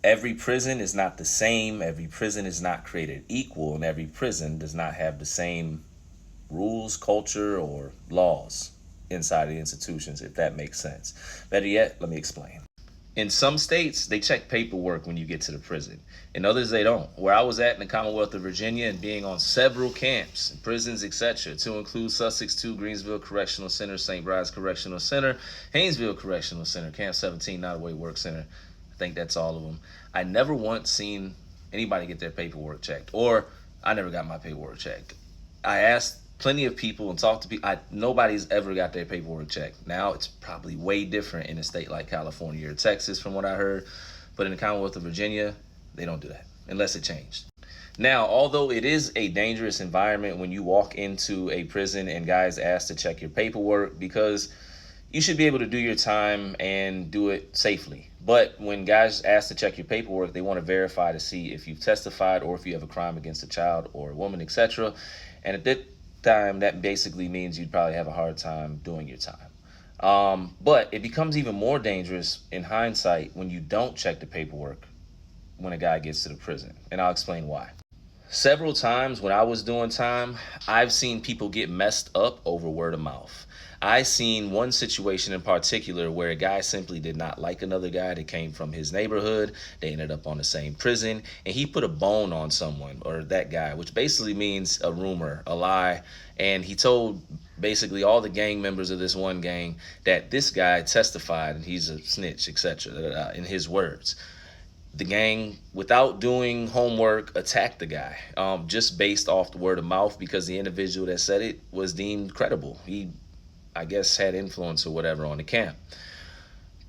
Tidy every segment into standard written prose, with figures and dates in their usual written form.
every prison is not the same. Every prison is not created equal, and every prison does not have the same rules, culture, or laws inside the institutions, if that makes sense. Better yet, let me explain. In some states, they check paperwork when you get to the prison. In others, they don't. Where I was at in the Commonwealth of Virginia and being on several camps, prisons, etc., to include Sussex 2, Greensville Correctional Center, St. Bride's Correctional Center, Haynesville Correctional Center, Camp 17, Nottoway Work Center. I think that's all of them. I never once seen anybody get their paperwork checked, or I never got my paperwork checked. I asked plenty of people and talked to people. Nobody's ever got their paperwork checked. Now it's probably way different in a state like California or Texas, from what I heard. But in the Commonwealth of Virginia, they don't do that unless it changed. Now, although it is a dangerous environment when you walk into a prison and guys ask to check your paperwork, because you should be able to do your time and do it safely. But when guys ask to check your paperwork, they want to verify to see if you've testified or if you have a crime against a child or a woman, etc. And at that time, that basically means you'd probably have a hard time doing your time. But it becomes even more dangerous in hindsight when you don't check the paperwork when a guy gets to the prison. And I'll explain why. Several times when I was doing time, I've seen people get messed up over word of mouth. I seen one situation in particular where a guy simply did not like another guy that came from his neighborhood. They ended up on the same prison, and he put a bone on someone, or that guy, which basically means a rumor, a lie. And he told basically all the gang members of this one gang that this guy testified and he's a snitch, etc., in his words. The gang, without doing homework, attacked the guy just based off the word of mouth, because the individual that said it was deemed credible. He, I guess, had influence or whatever on the camp.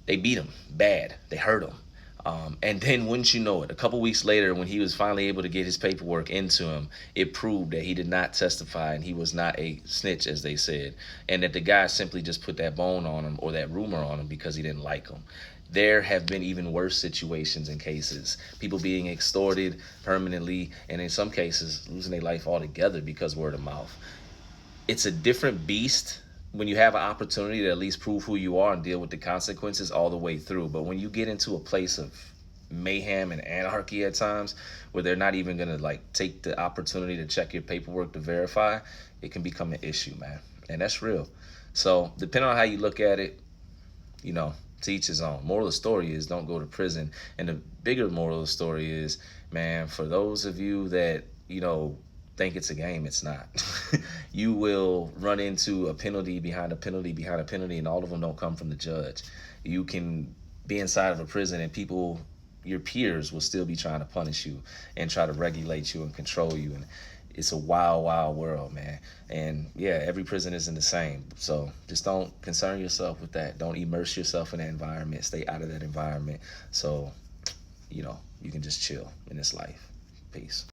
They beat him bad. They hurt him. And then, wouldn't you know it, a couple weeks later, when he was finally able to get his paperwork into him, it proved that he did not testify and he was not a snitch, as they said, and that the guy simply just put that bone on him, or that rumor on him, because he didn't like him. There have been even worse situations and cases. People being extorted permanently, and in some cases, losing their life altogether because word of mouth. It's a different beast when you have an opportunity to at least prove who you are and deal with the consequences all the way through. But when you get into a place of mayhem and anarchy at times, where they're not even going to take the opportunity to check your paperwork to verify, it can become an issue, man. And that's real. So depending on how you look at it, to each his own. Moral of the story is, don't go to prison. And the bigger moral of the story is, man, for those of you that, think it's a game, it's not. You will run into a penalty behind a penalty behind a penalty, and all of them don't come from the judge. You can be inside of a prison and people, your peers, will still be trying to punish you and try to regulate you and control you. And it's a wild, wild world, man. And yeah, every prison isn't the same. So just don't concern yourself with that. Don't immerse yourself in that environment. Stay out of that environment. So, you can just chill in this life. Peace.